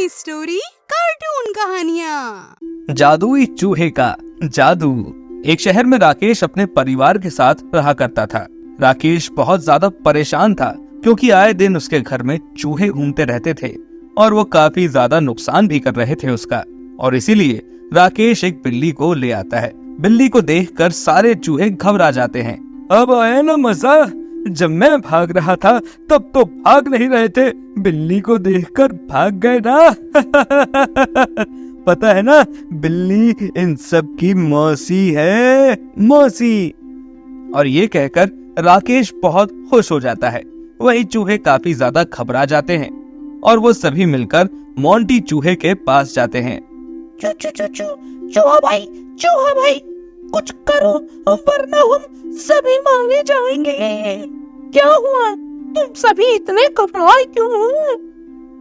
कहानी story cartoon कहानियाँ। जादुई चूहे का जादू। एक शहर में राकेश अपने परिवार के साथ रहा करता था। राकेश बहुत ज्यादा परेशान था क्योंकि आए दिन उसके घर में चूहे घूमते रहते थे और वो काफी ज्यादा नुकसान भी कर रहे थे उसका। और इसीलिए राकेश एक बिल्ली को ले आता है। बिल्ली को देखकर सारे चूहे घबरा जाते हैं। अब आया ना मजा, जब मैं भाग रहा था तब तो भाग नहीं रहे थे, बिल्ली को देखकर भाग गए ना। पता है ना, बिल्ली इन सब की मौसी है, मौसी। और ये कहकर राकेश बहुत खुश हो जाता है। वही चूहे काफी ज्यादा घबरा जाते हैं और वो सभी मिलकर मोंटी चूहे के पास जाते हैं। चूहा भाई कुछ करो वरना हम सभी मारे जाएंगे। क्या हुआ, तुम सभी इतने घबराए क्यों?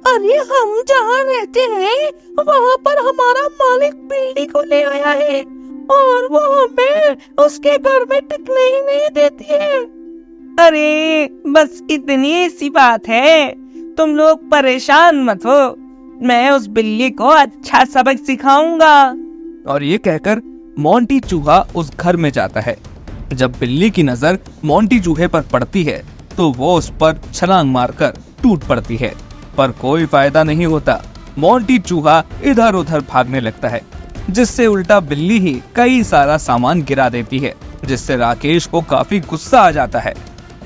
अरे हम जहाँ रहते हैं वहाँ पर हमारा मालिक बिल्ली को ले आया है और वो हमें उसके घर में टिकने ही नहीं देती है। अरे बस इतनी सी बात है, तुम लोग परेशान मत हो, मैं उस बिल्ली को अच्छा सबक सिखाऊंगा। और ये कहकर मोंटी चूहा उस घर में जाता है। जब बिल्ली की नजर मोंटी चूहे पर पड़ती है तो वो उस पर छलांग मारकर टूट पड़ती है, पर कोई फायदा नहीं होता। मोंटी चूहा इधर उधर भागने लगता है, जिससे उल्टा बिल्ली ही कई सारा सामान गिरा देती है, जिससे राकेश को काफी गुस्सा आ जाता है।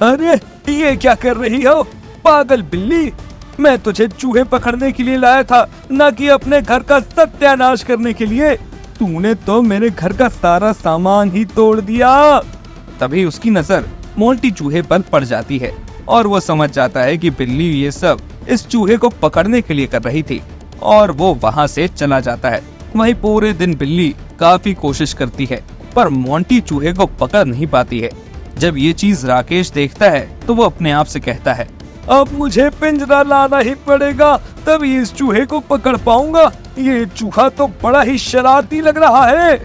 अरे ये क्या कर रही हो पागल बिल्ली, मैं तुझे चूहे पकड़ने के लिए लाया था, न कि अपने घर का सत्यानाश करने के लिए। तूने तो मेरे घर का सारा सामान ही तोड़ दिया। तभी उसकी नजर मोंटी चूहे पर पड़ जाती है और वो समझ जाता है कि बिल्ली ये सब इस चूहे को पकड़ने के लिए कर रही थी और वो वहाँ से चला जाता है। वहीं पूरे दिन बिल्ली काफी कोशिश करती है पर मोंटी चूहे को पकड़ नहीं पाती है। जब ये चीज राकेश देखता है तो वो अपने आप से कहता है, अब मुझे पिंजरा लाना ही पड़ेगा, तभी इस चूहे को पकड़ पाऊंगा। ये चूहा तो बड़ा ही शरारती लग रहा है।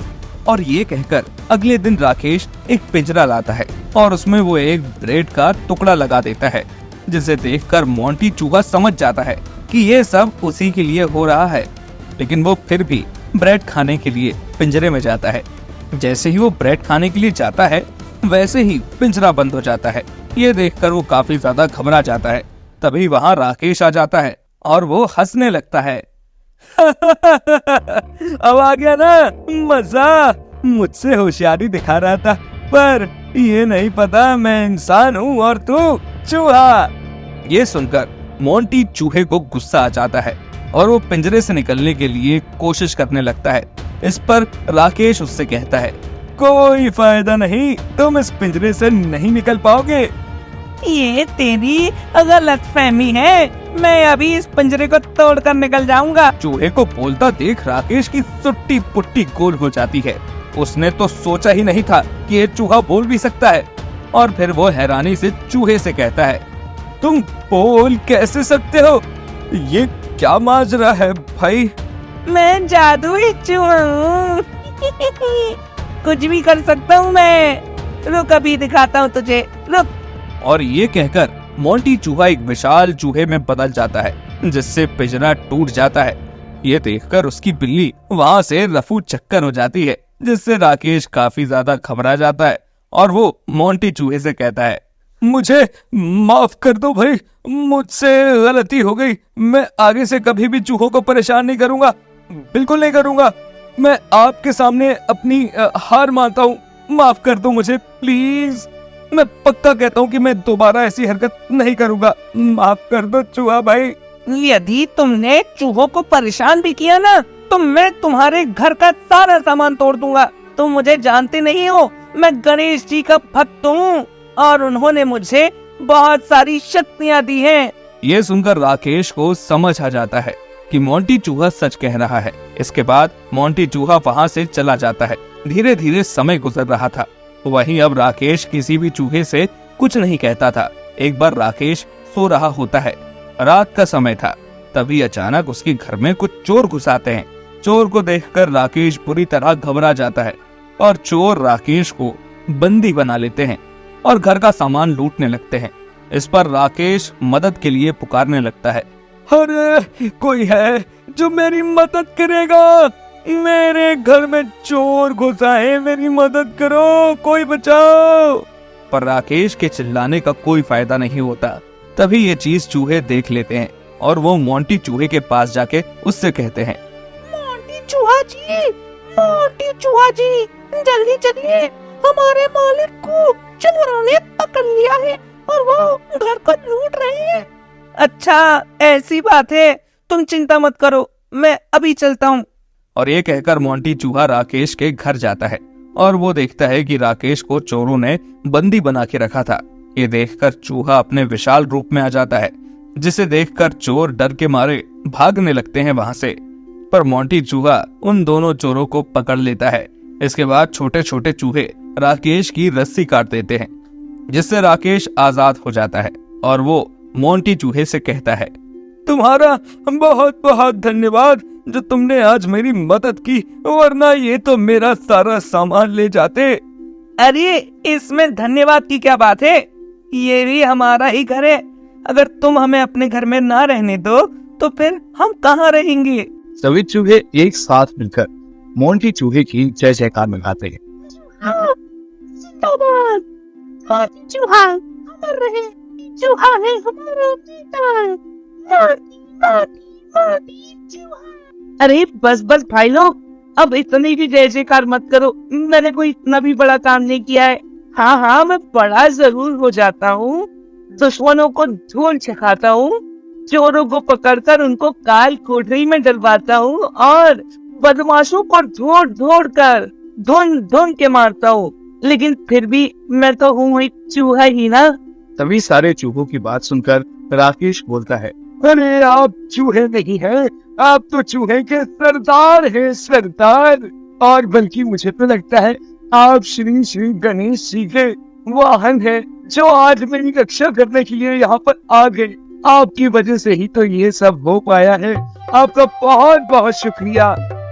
और ये कहकर अगले दिन राकेश एक पिंजरा लाता है और उसमें वो एक ब्रेड का टुकड़ा लगा देता है, जिसे देखकर मोंटी चूहा समझ जाता है कि ये सब उसी के लिए हो रहा है। लेकिन वो फिर भी ब्रेड खाने के लिए पिंजरे में जाता है। जैसे ही वो ब्रेड खाने के लिए जाता है वैसे ही पिंजरा बंद हो जाता है। ये देखकर वो काफी ज्यादा घबरा जाता है। तभी वहाँ राकेश आ जाता है और वो हंसने लगता है। अब आ गया ना मजा, मुझसे होशियारी दिखा रहा था, पर ये नहीं पता मैं इंसान हूँ और तू चूहा। ये सुनकर मोंटी चूहे को गुस्सा आ जाता है और वो पिंजरे से निकलने के लिए कोशिश करने लगता है। इस पर राकेश उससे कहता है, कोई फायदा नहीं, तुम इस पिंजरे से नहीं निकल पाओगे। ये तेरी गलतफहमी है, मैं अभी इस पिंजरे को तोड़कर निकल जाऊंगा। चूहे को बोलता देख राकेश की सुट्टी पुट्टी गोल हो जाती है। उसने तो सोचा ही नहीं था कि ये चूहा बोल भी सकता है। और फिर वो हैरानी से चूहे से कहता है, तुम बोल कैसे सकते हो, ये क्या माजरा है भाई? मैं जादुई चूहा हूँ। कुछ भी कर सकता हूँ मैं, रुक अभी दिखाता हूँ तुझे, रुक। और ये कहकर मोंटी चूहा एक विशाल चूहे में बदल जाता है, जिससे पिंजरा टूट जाता है। ये देखकर उसकी बिल्ली वहाँ से रफू चक्कर हो जाती है, जिससे राकेश काफी ज्यादा घबरा जाता है और वो मोंटी चूहे से कहता है, मुझे माफ कर दो भाई, मुझसे गलती हो गई, मैं आगे से कभी भी चूहों को परेशान नहीं करूंगा, बिल्कुल नहीं करूंगा। मैं आपके सामने अपनी हार मानता हूँ, माफ कर दो मुझे प्लीज। मैं पक्का कहता हूँ कि मैं दोबारा ऐसी हरकत नहीं करूंगा, माफ कर दो चूहा भाई। यदि तुमने चूहों को परेशान भी किया ना तो मैं तुम्हारे घर का सारा सामान तोड़ दूंगा। तुम मुझे जानते नहीं हो, मैं गणेश जी का भक्त हूँ और उन्होंने मुझे बहुत सारी शक्तियाँ दी हैं। ये सुनकर राकेश को समझ आ जाता है कि मोंटी चूहा सच कह रहा है। इसके बाद मोंटी चूहा वहाँ से चला जाता है। धीरे धीरे समय गुजर रहा था। वहीं अब राकेश किसी भी चूहे से कुछ नहीं कहता था। एक बार राकेश सो रहा होता है, रात का समय था। तभी अचानक उसके घर में कुछ चोर घुस आते हैं। चोर को देखकर राकेश बुरी तरह घबरा जाता है और चोर राकेश को बंदी बना लेते हैं और घर का सामान लूटने लगते हैं। इस पर राकेश मदद के लिए पुकारने लगता है। अरे कोई है जो मेरी मदद करेगा? मेरे घर में चोर घुसा है, मेरी मदद करो, कोई बचाओ। पर राकेश के चिल्लाने का कोई फायदा नहीं होता। तभी ये चीज चूहे देख लेते हैं और वो मोंटी चूहे के पास जाके उससे कहते हैं, मोंटी चूहा जी, जल्दी चलिए, हमारे मालिक को चोरों ने पकड़ लिया है और वो घर को लूट रहे हैं। अच्छा ऐसी बात है, तुम चिंता मत करो, मैं अभी चलता हूँ। और ये कहकर मोंटी चूहा राकेश के घर जाता है और वो देखता है कि राकेश को चोरों ने बंदी बना के रखा था। ये देखकर चूहा अपने विशाल रूप में आ जाता है, जिसे देखकर चोर डर के मारे भागने लगते हैं वहां से। पर मोंटी चूहा उन दोनों चोरों को पकड़ लेता है। इसके बाद छोटे छोटे चूहे राकेश की रस्सी काट देते हैं, जिससे राकेश आजाद हो जाता है और वो मोंटी चूहे से कहता है, तुम्हारा बहुत बहुत धन्यवाद जो तुमने आज मेरी मदद की, वरना ये तो मेरा सारा सामान ले जाते। अरे इसमें धन्यवाद की क्या बात है, ये भी हमारा ही घर है। अगर तुम हमें अपने घर में ना रहने दो तो फिर हम कहाँ रहेंगे। सभी चूहे एक साथ मिलकर मोंटी चूहे की जय जयकार लगाते हैं। चूहा अमर रहे, चूहा है हमारा बेटा। अरे बस बस भाई लोग, अब इतनी भी जय जयकार मत करो, मैंने कोई इतना भी बड़ा काम नहीं किया है। हाँ हाँ मैं बड़ा जरूर हो जाता हूँ, दुश्मनों को धूल चखाता हूँ, चोरों को पकड़कर उनको काल कोठरी में डलवाता हूँ और बदमाशों को ढूंढ ढूंढ कर धुन के मारता हूँ, लेकिन फिर भी मैं तो हूँ एक चूहा ही ना। तभी सारे चूहों की बात सुनकर राकेश बोलता है, अरे आप चूहे नहीं हैं, आप तो चूहे के सरदार हैं, सरदार। और बल्कि मुझे तो लगता है आप श्री श्री गणेश जी के वाहन हैं, जो आज मेरी रक्षा करने के लिए यहाँ पर आ गए। आपकी वजह से ही तो ये सब हो पाया है, आपका बहुत बहुत शुक्रिया।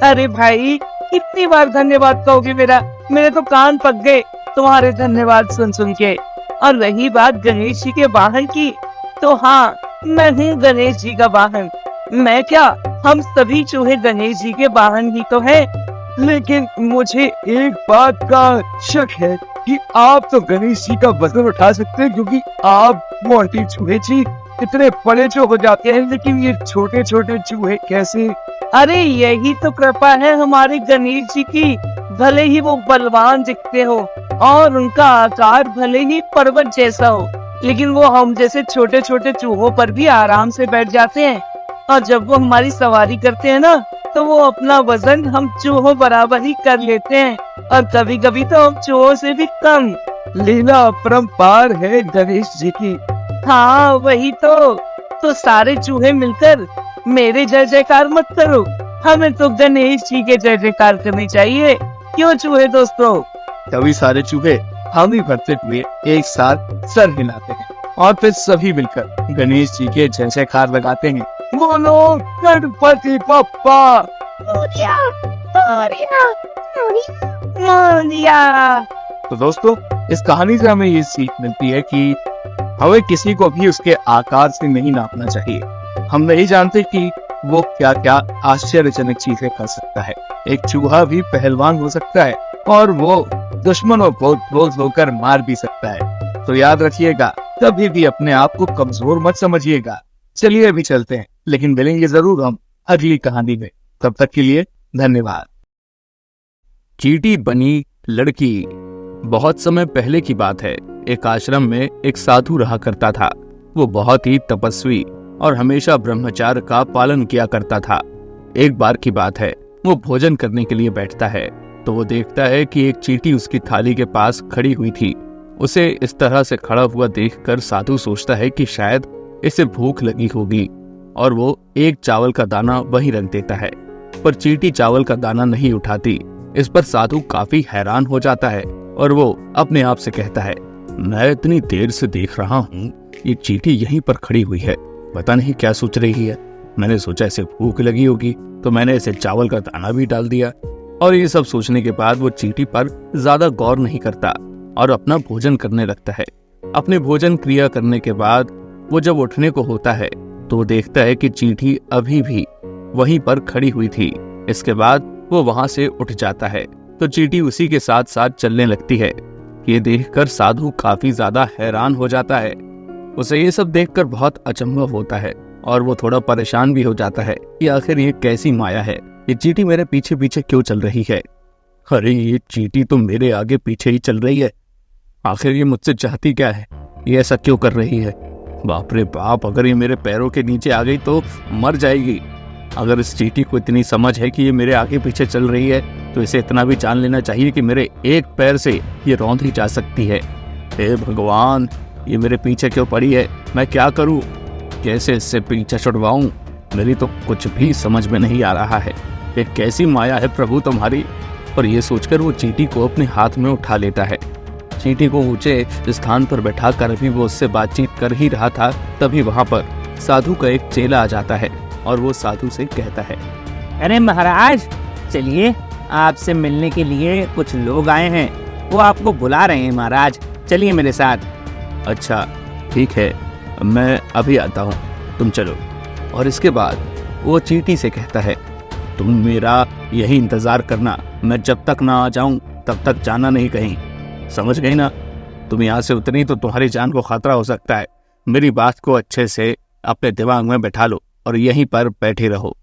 अरे भाई कितनी बार धन्यवाद कहोगे मेरा, मेरे तो कान पक गए तुम्हारे धन्यवाद सुन सुन के। और रही बात गणेश जी के वाहन की, तो हाँ मैं हूँ गणेश जी का वाहन। मैं क्या, हम सभी चूहे गणेश जी के वाहन ही तो हैं। लेकिन मुझे एक बात का शक है कि आप तो गणेश जी का वजन उठा सकते हैं, क्योंकि आप मोंटी चूहे जी इतने बड़े जो हो जाते हैं, लेकिन ये छोटे छोटे चूहे कैसे। अरे यही तो कृपा है हमारे गणेश जी की, भले ही वो बलवान दिखते हो और उनका आकार भले ही पर्वत जैसा हो, लेकिन वो हम जैसे छोटे छोटे चूहों पर भी आराम से बैठ जाते हैं। और जब वो हमारी सवारी करते हैं ना, तो वो अपना वजन हम चूहों बराबर ही कर लेते हैं, और कभी कभी तो हम चूहों से भी कम। लीला अपरंपार है गणेश जी की। हाँ वही तो सारे चूहे मिलकर मेरे जय जयकार मत करो, हमें तो गणेश जी के जय जयकार करनी चाहिए, क्यों चूहे दोस्तों। तभी सारे चूहे हामी भरते हुए एक साथ सर हिलाते हैं और फिर सभी मिलकर गणेश जी के जय जयकार लगाते हैं। बोलो गणपति बप्पा। तो दोस्तों इस कहानी से हमें ये सीख मिलती है कि हमें किसी को भी उसके आकार से नहीं नापना चाहिए। हम नहीं जानते कि वो क्या क्या आश्चर्यजनक चीजें कर सकता है। एक चूहा भी पहलवान हो सकता है और वो दुश्मनों को रोज होकर मार भी सकता है। तो याद रखिएगा, कभी भी अपने आप को कमजोर मत समझिएगा। चलिए अभी चलते हैं, लेकिन मिलेंगे जरूर हम अगली कहानी में। तब तक के लिए धन्यवाद। चींटी बनी लड़की। बहुत समय पहले की बात है, एक आश्रम में एक साधु रहा करता था। वो बहुत ही तपस्वी और हमेशा ब्रह्मचार्य का पालन किया करता था। एक बार की बात है, वो भोजन करने के लिए बैठता है तो वो देखता है कि एक चींटी उसकी थाली के पास खड़ी हुई थी। उसे इस तरह से खड़ा हुआ देखकर साधु सोचता है कि शायद इसे भूख लगी होगी और वो एक चावल का दाना वहीं रख देता है, पर चींटी चावल का दाना नहीं उठाती। इस पर साधु काफी हैरान हो जाता है और वो अपने आप से कहता है, मैं इतनी देर से देख रहा हूँ ये चींटी यहीं पर खड़ी हुई है, पता नहीं क्या सोच रही है। मैंने सोचा इसे भूख लगी होगी तो मैंने इसे चावल का दाना भी डाल दिया। और ये सब सोचने के बाद वो चींटी पर ज्यादा गौर नहीं करता और अपना भोजन करने लगता है। अपने भोजन क्रिया करने के बाद वो जब उठने को होता है तो वो देखता है कि चींटी अभी भी वहीं पर खड़ी हुई थी। इसके बाद वो वहां से उठ जाता है तो चींटी उसी के साथ साथ चलने लगती है। ये देखकर साधु काफी ज्यादा हैरान हो जाता है। उसे ये सब देखकर बहुत अचंभव होता है और वो थोड़ा परेशान भी हो जाता है कि आखिर ये कैसी माया है, ये चींटी मेरे पीछे पीछे क्यों चल रही है। अरे ये चींटी तो मेरे आगे पीछे ही चल रही है, आखिर ये मुझसे चाहती क्या है, ये ऐसा क्यों कर रही है। बाप रे बाप, अगर ये मेरे पैरों के नीचे आ गई तो मर जाएगी। अगर इस चींटी को इतनी समझ है कि ये मेरे आगे पीछे चल रही है तो इसे इतना भी जान लेना चाहिए कि मेरे एक पैर से ये रौंद ही जा सकती है। हे भगवान, ये मेरे पीछे क्यों पड़ी है, मैं क्या करूं, कैसे इससे पीछे छुड़वाऊं, मेरी तो कुछ भी समझ में नहीं आ रहा है। ये कैसी माया है प्रभु तुम्हारी। और ये सोचकर वो चींटी को अपने हाथ में उठा लेता है। चींटी को ऊंचे स्थान पर बैठाकर अभी वो उससे बातचीत कर ही रहा था, तभी वहां पर साधु का एक चेला आ जाता है और वो साधु से कहता है, अरे महाराज, चलिए, आपसे मिलने के लिए कुछ लोग आए हैं, वो आपको बुला रहे हैं महाराज, चलिए मेरे साथ। अच्छा ठीक है, मैं अभी आता हूँ, तुम चलो। और इसके बाद वो चींटी से कहता है, तुम मेरा यही इंतजार करना, मैं जब तक ना आ जाऊं तब तक जाना नहीं कहीं, समझ गई ना। तुम यहाँ से उतरी तो तुम्हारी जान को खतरा हो सकता है। मेरी बात को अच्छे से अपने दिमाग में बैठा लो और यहीं पर बैठे रहो।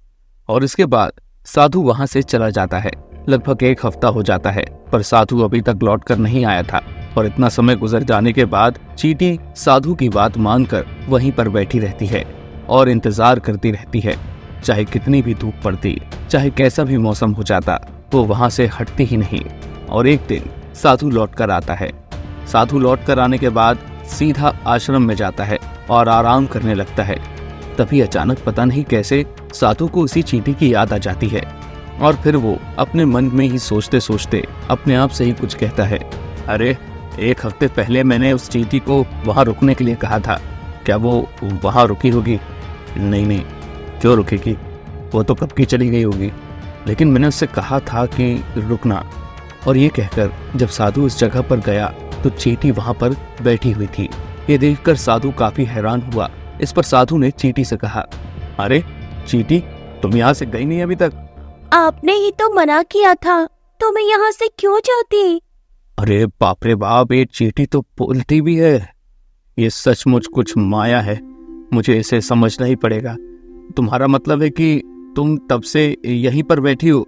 और इसके बाद साधु वहां से चला जाता है। लगभग 1 हफ्ता हो जाता है पर साधु अभी तक लौट कर नहीं आया था। और इतना समय गुजर जाने के बाद चींटी साधु की बात मानकर वहीं पर बैठी रहती है और इंतजार करती रहती है। चाहे कितनी भी धूप पड़ती, चाहे कैसा भी मौसम हो जाता, वो वहां से हटती ही नहीं। और एक दिन साधु लौट कर आता है। साधु लौट कर आने के बाद सीधा आश्रम में जाता है और आराम करने लगता है। तभी अचानक पता नहीं कैसे साधु को उसी चींटी की याद आ जाती है और फिर वो अपने मन में ही सोचते सोचते अपने आप से ही कुछ कहता है, अरे 1 हफ्ते पहले मैंने उस चींटी को वहां रुकने के लिए कहा था, क्या वो वहां रुकी होगी? नहीं, क्यों रुकेगी, वो तो कब की चली गई होगी। लेकिन मैंने उससे कहा था कि रुकना। और ये कहकर जब साधु उस जगह पर गया तो चींटी वहां पर बैठी हुई थी। ये देखकर साधु काफी हैरान हुआ। इस पर साधु ने चींटी से कहा, अरे चींटी, तुम यहाँ से गई नहीं अभी तक? आपने ही तो मना किया था, तो मैं यहाँ से क्यों जाती? अरे बाप रे बाप, ये चींटी तो बोलती भी है। ये सचमुच कुछ माया है, मुझे इसे समझना ही पड़ेगा। तुम्हारा मतलब है कि तुम तब से यहीं पर बैठी हो,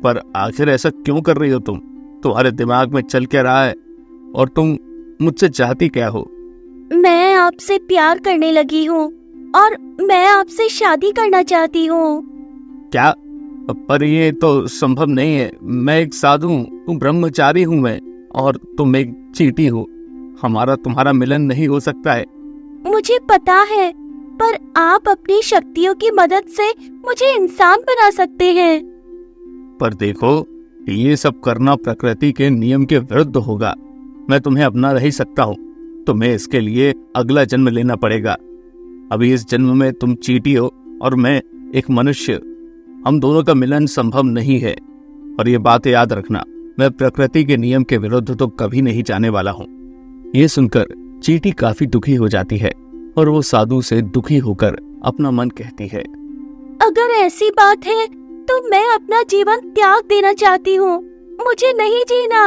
पर आखिर ऐसा क्यों कर रही हो तुम? तुम्हारे दिमाग में चल क्या रहा है और तुम मुझसे चाहती क्या हो? मैं आपसे प्यार करने लगी हूँ और मैं आपसे शादी करना चाहती हूँ। क्या? पर ये तो संभव नहीं है। मैं एक साधु हूँ, ब्रह्मचारी हूँ मैं, और तुम एक चींटी हो। हमारा तुम्हारा मिलन नहीं हो सकता है। मुझे पता है, पर आप अपनी शक्तियों की मदद से मुझे इंसान बना सकते हैं। पर देखो, ये सब करना प्रकृति के नियम के विरुद्ध होगा। मैं तुम्हें अपना नहीं सकता हूँ, तुम्हें इसके लिए अगला जन्म लेना पड़ेगा। अभी इस जन्म में तुम चींटी हो और मैं एक मनुष्य, हम दोनों का मिलन संभव नहीं है। और ये बात याद रखना, मैं प्रकृति के नियम के विरुद्ध तो कभी नहीं जाने वाला हूँ। ये सुनकर चींटी काफी दुखी हो जाती है और वो साधु से दुखी होकर अपना मन कहती है, अगर ऐसी बात है तो मैं अपना जीवन त्याग देना चाहती हूँ, मुझे नहीं जीना।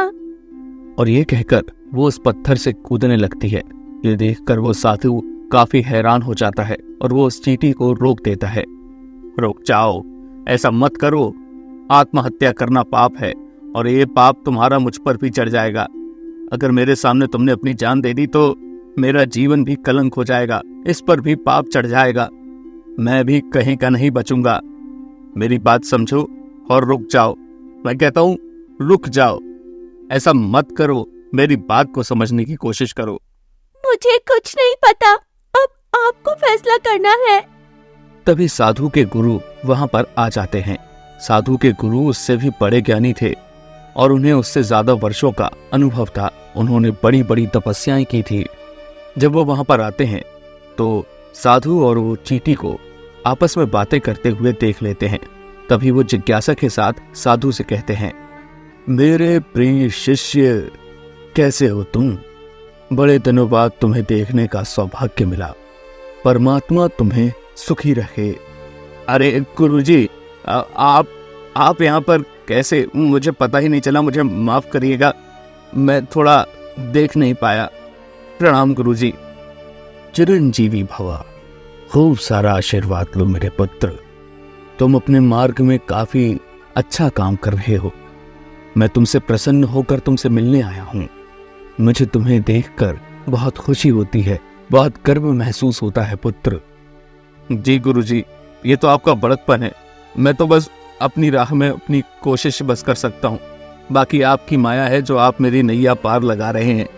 और ये कहकर वो उस पत्थर से कूदने लगती है। ये देखकर वो साधु काफी हैरान हो जाता है और वो उस चींटी को रोक देता है। रुक जाओ, ऐसा मत करो, आत्महत्या करना पाप है और ये पाप तुम्हारा मुझ पर भी चढ़ जाएगा। अगर मेरे सामने तुमने अपनी जान दे दी तो मेरा जीवन भी कलंक हो जाएगा, इस पर भी पाप चढ़ जाएगा, मैं भी कहीं का नहीं बचूंगा। मेरी बात समझो और रुक जाओ। मैं कहता हूँ रुक जाओ, ऐसा मत करो, मेरी बात को समझने की कोशिश करो। मुझे कुछ नहीं पता, अब आपको फैसला करना है। तभी साधु के गुरु वहां पर आ जाते हैं। साधु के गुरु उससे भी बड़े ज्ञानी थे और उन्हें उससे ज्यादा वर्षों का अनुभव था। उन्होंने बड़ी बड़ी तपस्याएं की थी। जब वो वहां पर आते हैं तो साधु और वो चींटी को आपस में बातें करते हुए देख लेते हैं। तभी वो जिज्ञासा के साथ साधु से कहते हैं, मेरे प्रिय शिष्य, कैसे हो तुम? बड़े दिनों बाद तुम्हें देखने का सौभाग्य मिला। परमात्मा तुम्हें सुखी रखे। अरे गुरुजी, आप यहाँ पर कैसे? मुझे पता ही नहीं चला, मुझे माफ करिएगा, मैं थोड़ा देख नहीं पाया। प्रणाम गुरुजी। चिरंजीवी भवा, खूब सारा आशीर्वाद लो मेरे पुत्र। तुम अपने मार्ग में काफी अच्छा काम कर रहे हो। मैं तुमसे प्रसन्न होकर तुमसे मिलने आया हूँ। मुझे तुम्हें देखकर बहुत खुशी होती है, बहुत गर्व महसूस होता है पुत्र। जी गुरुजी, ये तो आपका बड़कपन है। मैं तो बस अपनी राह में अपनी कोशिश बस कर सकता हूँ, बाकी आपकी माया है जो आप मेरी नैया पार लगा रहे हैं।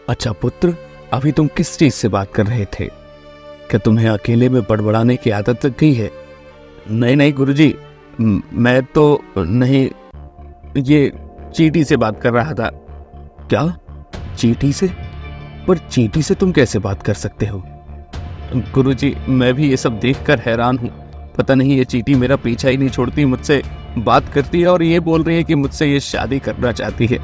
अच्छा पुत्र, अभी तुम किस चीज से बात कर रहे थे? क्या तुम्हें अकेले में बड़बड़ाने की आदत लग गई है? नहीं गुरुजी, मैं तो नहीं, ये चींटी से बात कर रहा था। क्या? चींटी से? पर चींटी से तुम कैसे बात कर सकते हो? गुरुजी, मैं भी ये सब देखकर हैरान हूँ। पता नहीं ये चींटी मेरा पीछा ही नहीं छोड़ती, मुझसे बात करती है और ये बोल रही है कि मुझसे ये शादी करना चाहती है।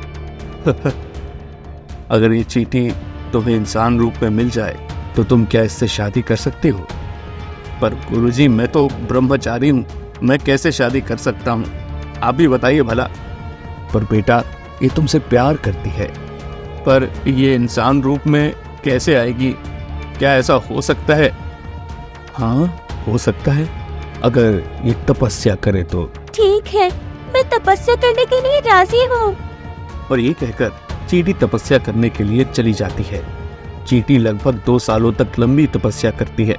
अगर ये चींटी तुम्हें इंसान रूप में मिल जाए तो तुम क्या इससे शादी कर सकते हो? पर गुरुजी, मैं तो ब्रह्मचारी हूँ, मैं कैसे शादी कर सकता हूँ? आप भी बताइए भला। पर बेटा, ये तुमसे प्यार करती है, पर ये इंसान रूप में कैसे आएगी? क्या ऐसा हो सकता है? हाँ, हो सकता है, अगर ये तपस्या करे तो। ठीक है, मैं तपस्या करने के लिए राजी हूँ। और ये कहकर चींटी तपस्या करने के लिए चली जाती है। चींटी लगभग 2 सालों तक लंबी तपस्या करती है।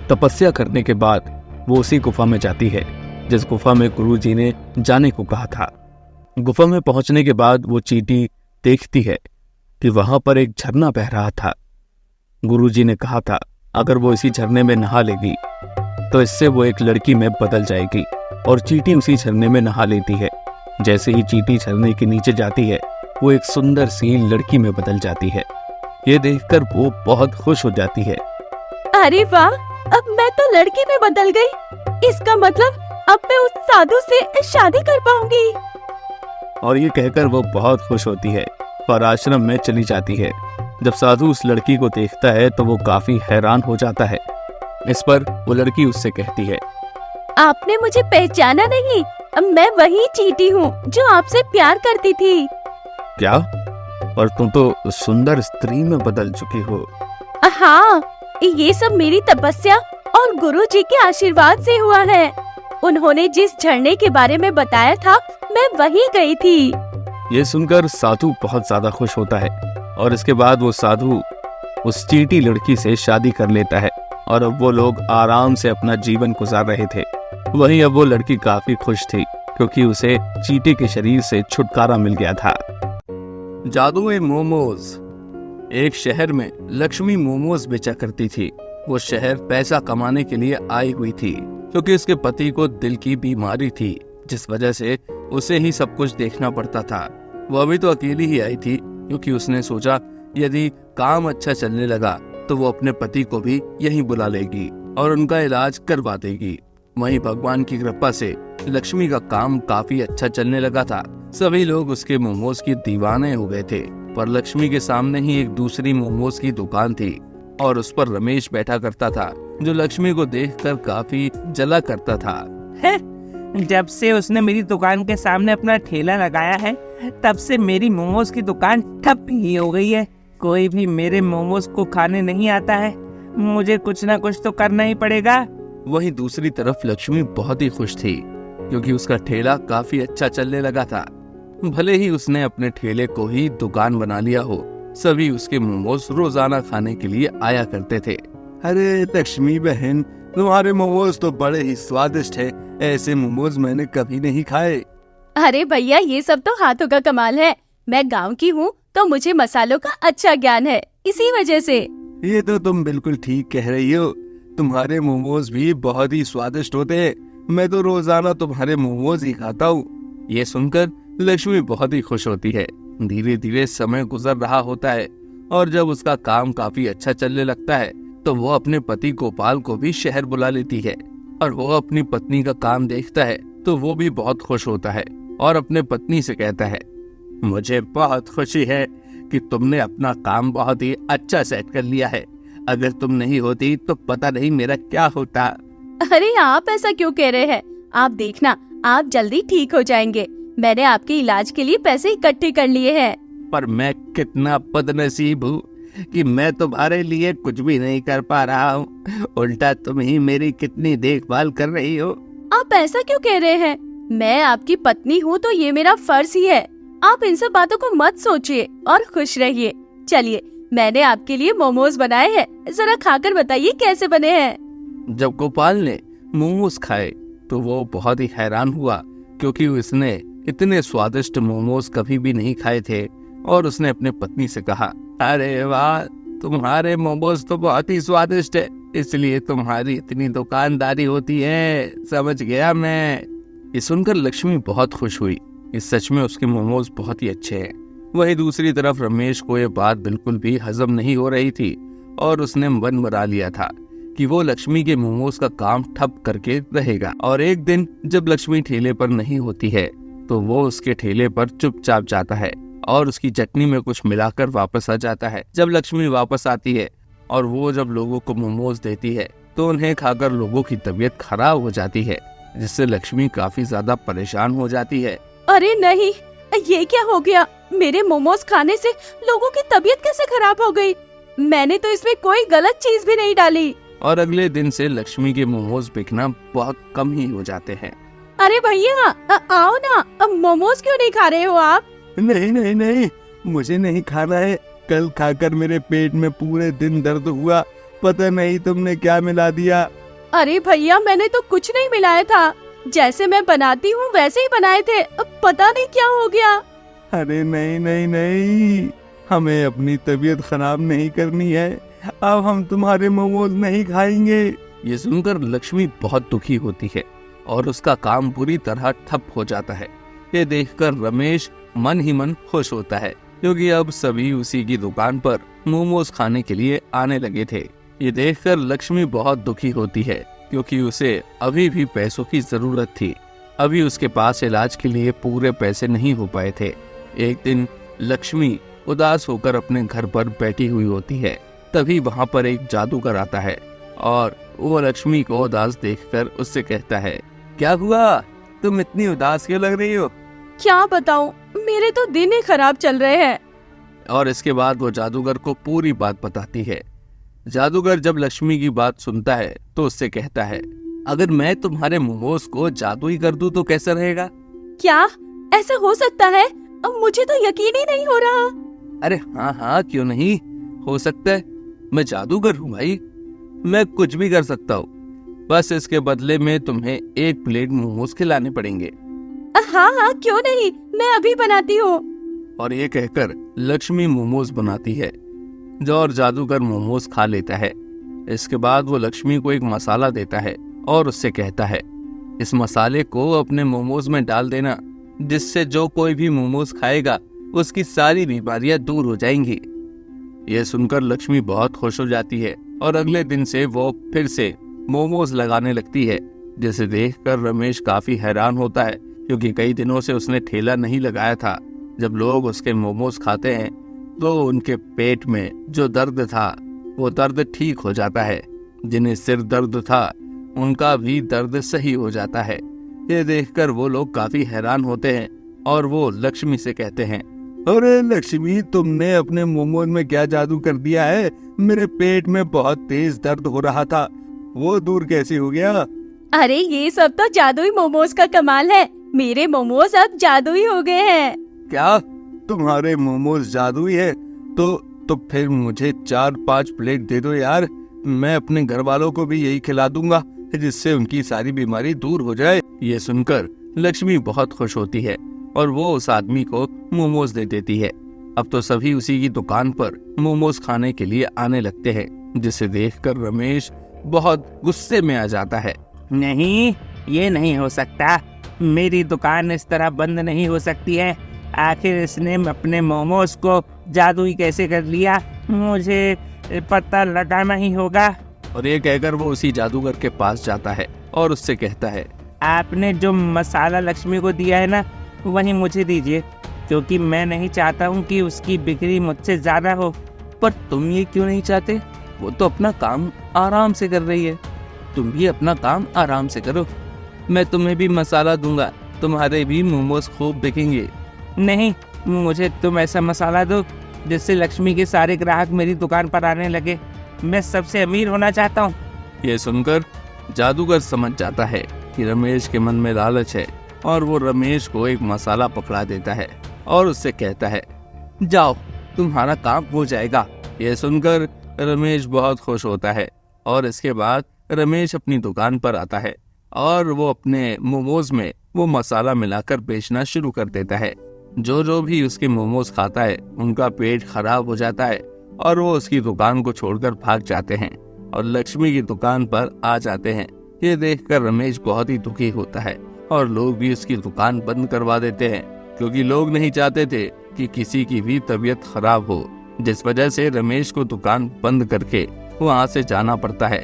तपस्या करने के बाद वो उसी गुफा में जाती है जिस गुफा में गुरुजी ने जाने को कहा था। गुफा में पहुंचने के बाद वो चींटी देखती है कि वहां पर एक झरना बह रहा था। गुरुजी ने कहा था अगर वो इसी झरने में नहा लेगी तो इससे वो एक लड़की में बदल जाएगी, और चींटी उसी झरने में नहा लेती है। जैसे ही चींटी झरने के नीचे जाती है, वो एक सुंदर सी लड़की में बदल जाती है। ये देखकर वो बहुत खुश हो जाती है। अरे वाह, अब मैं तो लड़की में बदल गई। इसका मतलब अब मैं उस साधु से शादी कर पाऊंगी। और ये कहकर वो बहुत खुश होती है और आश्रम में चली जाती है। जब साधु उस लड़की को देखता है तो वो काफी हैरान हो जाता है। इस पर वो लड़की उससे कहती है, आपने मुझे पहचाना नहीं? मैं वही चींटी हूँ जो आपसे प्यार करती थी। क्या? पर तुम तो सुंदर स्त्री में बदल चुकी हो। हाँ, ये सब मेरी तपस्या और गुरुजी के आशीर्वाद से हुआ है। उन्होंने जिस झरने के बारे में बताया था, मैं वहीं गई थी। ये सुनकर साधु बहुत ज्यादा खुश होता है और इसके बाद वो साधु उस चींटी लड़की से शादी कर लेता है और अब वो लोग आराम से अपना जीवन गुजार रहे थे। वहीं अब वो लड़की काफी खुश थी क्योंकि उसे चींटी के शरीर से छुटकारा मिल गया था। जादुई मोमोज। एक शहर में लक्ष्मी मोमोज बेचा करती थी। वो शहर पैसा कमाने के लिए आई हुई थी क्योंकि उसके पति को दिल की बीमारी थी, जिस वजह से उसे ही सब कुछ देखना पड़ता था। वो अभी तो अकेली ही आई थी क्योंकि उसने सोचा यदि काम अच्छा चलने लगा तो वो अपने पति को भी यहीं बुला लेगी और उनका इलाज करवा देगी। वहीं भगवान की कृपा से लक्ष्मी का काम काफी अच्छा चलने लगा था। सभी लोग उसके मोमोज की दीवाने हो गए थे। पर लक्ष्मी के सामने ही एक दूसरी मोमोज की दुकान थी और उस पर रमेश बैठा करता था, जो लक्ष्मी को देखकर काफी जला करता था। जब से उसने मेरी दुकान के सामने अपना ठेला लगाया है, तब से मेरी मोमोज की दुकान ठप ही हो गई है। कोई भी मेरे मोमोज को खाने नहीं आता है। मुझे कुछ ना कुछ तो करना ही पड़ेगा। वहीं दूसरी तरफ लक्ष्मी बहुत ही खुश थी क्योंकि उसका ठेला काफी अच्छा चलने लगा था। भले ही उसने अपने ठेले को ही दुकान बना लिया हो, सभी उसके मोमोज रोजाना खाने के लिए आया करते थे। अरे लक्ष्मी बहन, तुम्हारे मोमोज तो बड़े ही स्वादिष्ट है। ऐसे मोमोज मैंने कभी नहीं खाए। अरे भैया, ये सब तो हाथों का कमाल है। मैं गांव की हूँ तो मुझे मसालों का अच्छा ज्ञान है, इसी वजह से। ये तो तुम बिल्कुल ठीक कह रही हो। तुम्हारे मोमोज भी बहुत ही स्वादिष्ट होते हैं। मैं तो रोजाना तुम्हारे मोमोज ही खाता हूँ। ये सुनकर लक्ष्मी बहुत ही खुश होती है। धीरे धीरे समय गुजर रहा होता है और जब उसका काम काफी अच्छा चलने लगता है तो वो अपने पति गोपाल को भी शहर बुला लेती है और वो अपनी पत्नी का काम देखता है तो वो भी बहुत खुश होता है और अपने पत्नी से कहता है, मुझे बहुत खुशी है कि तुमने अपना काम बहुत ही अच्छा सेट कर लिया है। अगर तुम नहीं होती तो पता नहीं मेरा क्या होता। अरे आप ऐसा क्यों कह रहे हैं? आप देखना, आप जल्दी ठीक हो जाएंगे। मैंने आपके इलाज के लिए पैसे इकट्ठे कर लिए हैं। पर मैं कितना बदनसीब हूँ कि मैं तुम्हारे लिए कुछ भी नहीं कर पा रहा हूँ। उल्टा तुम ही मेरी कितनी देखभाल कर रही हो। आप ऐसा क्यों कह रहे हैं? मैं आपकी पत्नी हूँ तो ये मेरा फर्ज ही है। आप इन सब बातों को मत सोचिए और खुश रहिए। चलिए, मैंने आपके लिए मोमोज बनाए हैं, जरा खाकर बताइए कैसे बने हैं। जब गोपाल ने मोमोज खाए तो वो बहुत ही हैरान हुआ, क्योंकि उसने इतने स्वादिष्ट मोमोज कभी भी नहीं खाए थे। और उसने अपने पत्नी से कहा, अरे वाह, तुम्हारे मोमोज तो बहुत ही स्वादिष्ट है, इसलिए तुम्हारी इतनी दुकानदारी होती है। समझ गया मैं। ये सुनकर लक्ष्मी बहुत खुश हुई। इस सच में उसके मोमोज बहुत ही अच्छे हैं। वहीं दूसरी तरफ रमेश को ये बात बिल्कुल भी हजम नहीं हो रही थी और उसने मन बना लिया था कि वो लक्ष्मी के मोमोज का काम ठप करके रहेगा। और एक दिन जब लक्ष्मी ठेले पर नहीं होती है तो वो उसके ठेले पर चुपचाप जाता है और उसकी चटनी में कुछ मिलाकर वापस आ जाता है। जब लक्ष्मी वापस आती है और वो जब लोगों को मोमोज देती है तो उन्हें खाकर लोगों की तबीयत खराब हो जाती है, जिससे लक्ष्मी काफी ज्यादा परेशान हो जाती है। अरे नहीं, ये क्या हो गया? मेरे मोमोज खाने से लोगों की तबीयत कैसे खराब हो गई? मैंने तो इसमें कोई गलत चीज भी नहीं डाली। और अगले दिन से लक्ष्मी के मोमोज बिकना बहुत कम ही हो जाते हैं। अरे भैया, आओ ना, अब मोमोज क्यों नहीं खा रहे हो आप? नहीं नहीं नहीं, मुझे नहीं खाना है। कल खाकर मेरे पेट में पूरे दिन दर्द हुआ। पता नहीं तुमने क्या मिला दिया। अरे भैया, मैंने तो कुछ नहीं मिलाया था। जैसे मैं बनाती हूँ वैसे ही बनाए थे। अब पता नहीं क्या हो गया। अरे नहीं नहीं नहीं, हमें अपनी तबीयत खराब नहीं करनी है। अब हम तुम्हारे मोमोज नहीं खाएंगे। ये सुनकर लक्ष्मी बहुत दुखी होती है और उसका काम पूरी तरह ठप हो जाता है। ये देखकर रमेश मन ही मन खुश होता है, क्योंकि अब सभी उसी की दुकान पर मोमोज खाने के लिए आने लगे थे। ये देखकर लक्ष्मी बहुत दुखी होती है, क्योंकि उसे अभी भी पैसों की जरूरत थी। अभी उसके पास इलाज के लिए पूरे पैसे नहीं हो पाए थे। एक दिन लक्ष्मी उदास होकर अपने घर पर बैठी हुई होती है। तभी वहाँ पर एक जादूगर आता है और वो लक्ष्मी को उदास देखकर उससे कहता है, क्या हुआ, तुम इतनी उदास क्यों लग रही हो? क्या बताऊं, मेरे तो दिन ही खराब चल रहे हैं। और इसके बाद वो जादूगर को पूरी बात बताती है। जादूगर जब लक्ष्मी की बात सुनता है तो उससे कहता है, अगर मैं तुम्हारे मोमोज को जादू ही कर दूं तो कैसा रहेगा? क्या ऐसा हो सकता है? अब मुझे तो यकीन ही नहीं हो रहा। अरे हाँ हाँ, क्यों नहीं, हो सकता है। मैं जादूगर हूँ भाई, मैं कुछ भी कर सकता हूँ। बस इसके बदले में तुम्हें 1 प्लेट मोमोज खिलाने पड़ेंगे। हाँ हाँ, क्यों नहीं, मैं अभी बनाती हूँ। और ये कहकर लक्ष्मी मोमोज बनाती है और जादूगर मोमोज खा लेता है। इसके बाद वो लक्ष्मी को एक मसाला देता है और उससे कहता है, इस मसाले को अपने मोमोज में डाल देना, जिससे जो कोई भी मोमोज खाएगा उसकी सारी बीमारियां दूर हो जाएंगी। यह सुनकर लक्ष्मी बहुत खुश हो जाती है और अगले दिन से वो फिर से मोमोज लगाने लगती है, जिसे देखकर रमेश काफी हैरान होता है, क्योंकि कई दिनों से उसने ठेला नहीं लगाया था। जब लोग उसके मोमोज खाते हैं तो उनके पेट में जो दर्द था वो दर्द ठीक हो जाता है। जिन्हें सिर दर्द था उनका भी दर्द सही हो जाता है। ये देखकर वो लोग काफी हैरान होते हैं और वो लक्ष्मी से कहते हैं, अरे लक्ष्मी, तुमने अपने मोमोज में क्या जादू कर दिया है? मेरे पेट में बहुत तेज दर्द हो रहा था, वो दूर कैसे हो गया? अरे ये सब तो जादुई मोमोज का कमाल है। मेरे मोमोज अब जादुई हो गए हैं। क्या तुम्हारे मोमोज जादुई है? तो फिर मुझे 4-5 प्लेट दे दो यार। मैं अपने घर वालों को भी यही खिला दूंगा, जिससे उनकी सारी बीमारी दूर हो जाए। ये सुनकर लक्ष्मी बहुत खुश होती है और वो उस आदमी को मोमोज दे देती है। अब तो सभी उसी की दुकान पर मोमोज खाने के लिए आने लगते हैं, जिसे देखकर रमेश बहुत गुस्से में आ जाता है। नहीं, ये नहीं हो सकता। मेरी दुकान इस तरह बंद नहीं हो सकती है। आखिर इसने अपने मोमोज को जादुई कैसे कर लिया? मुझे पता लगाना ही होगा। और ये कहकर वो उसी जादूगर के पास जाता है और उससे कहता है, आपने जो मसाला लक्ष्मी को दिया है ना, वही मुझे दीजिए, क्योंकि मैं नहीं चाहता हूँ कि उसकी बिक्री मुझसे ज्यादा हो। पर तुम ये क्यों नहीं चाहते? वो तो अपना काम आराम से कर रही है, तुम भी अपना काम आराम से करो। मैं तुम्हें भी मसाला दूंगा, तुम्हारे भी मोमोज खूब बिकेंगे। नहीं, मुझे तुम ऐसा मसाला दो जिससे लक्ष्मी के सारे ग्राहक मेरी दुकान पर आने लगे। मैं सबसे अमीर होना चाहता हूँ। ये सुनकर जादूगर समझ जाता है कि रमेश के मन में लालच है और वो रमेश को एक मसाला पकड़ा देता है और उससे कहता है, जाओ, तुम्हारा काम हो जाएगा। यह सुनकर रमेश बहुत खुश होता है और इसके बाद रमेश अपनी दुकान पर आता है और वो अपने मोमोज में वो मसाला मिलाकर बेचना शुरू कर देता है। जो भी उसके मोमोज खाता है उनका पेट खराब हो जाता है और वो उसकी दुकान को छोड़कर भाग जाते हैं और लक्ष्मी की दुकान पर आ जाते हैं। ये देखकर रमेश बहुत ही दुखी होता है और लोग भी उसकी दुकान बंद करवा देते हैं, क्योंकि लोग नहीं चाहते थे कि किसी की भी तबीयत खराब हो, जिस वजह से रमेश को दुकान बंद करके वहाँ से जाना पड़ता है।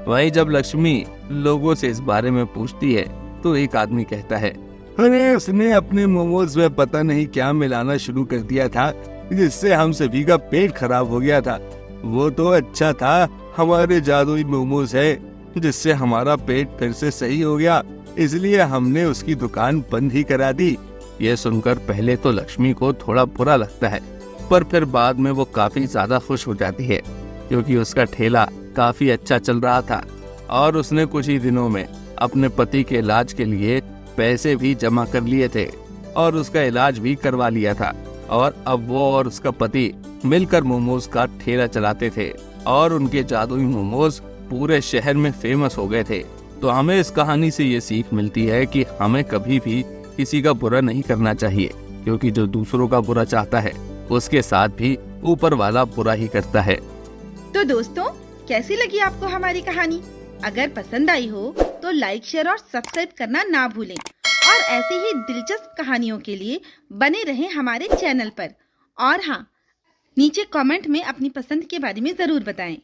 वहीं जब लक्ष्मी लोगों से इस बारे में पूछती है तो एक आदमी कहता है, अरे उसने अपने मोमोज में पता नहीं क्या मिलाना शुरू कर दिया था जिससे हम सभी का पेट खराब हो गया था। वो तो अच्छा था, हमारे जादुई मोमोज है जिससे हमारा पेट फिर से सही हो गया, इसलिए हमने उसकी दुकान बंद ही करा दी। यह सुनकर पहले तो लक्ष्मी को थोड़ा बुरा लगता है, पर फिर बाद में वो काफी ज्यादा खुश हो जाती है, क्योंकि उसका ठेला काफी अच्छा चल रहा था और उसने कुछ ही दिनों में अपने पति के इलाज के लिए पैसे भी जमा कर लिए थे और उसका इलाज भी करवा लिया था। और अब वो और उसका पति मिलकर मोमोज का ठेला चलाते थे और उनके जादुई मोमोज पूरे शहर में फेमस हो गए थे। तो हमें इस कहानी से ये सीख मिलती है कि हमें कभी भी किसी का बुरा नहीं करना चाहिए, क्योंकि जो दूसरों का बुरा चाहता है उसके साथ भी ऊपर वाला बुरा ही करता है। तो दोस्तों, कैसी लगी आपको हमारी कहानी? अगर पसंद आई हो तो लाइक, शेयर और सब्सक्राइब करना ना भूलें और ऐसी ही दिलचस्प कहानियों के लिए बने रहें हमारे चैनल पर। और हाँ, नीचे कमेंट में अपनी पसंद के बारे में जरूर बताएं।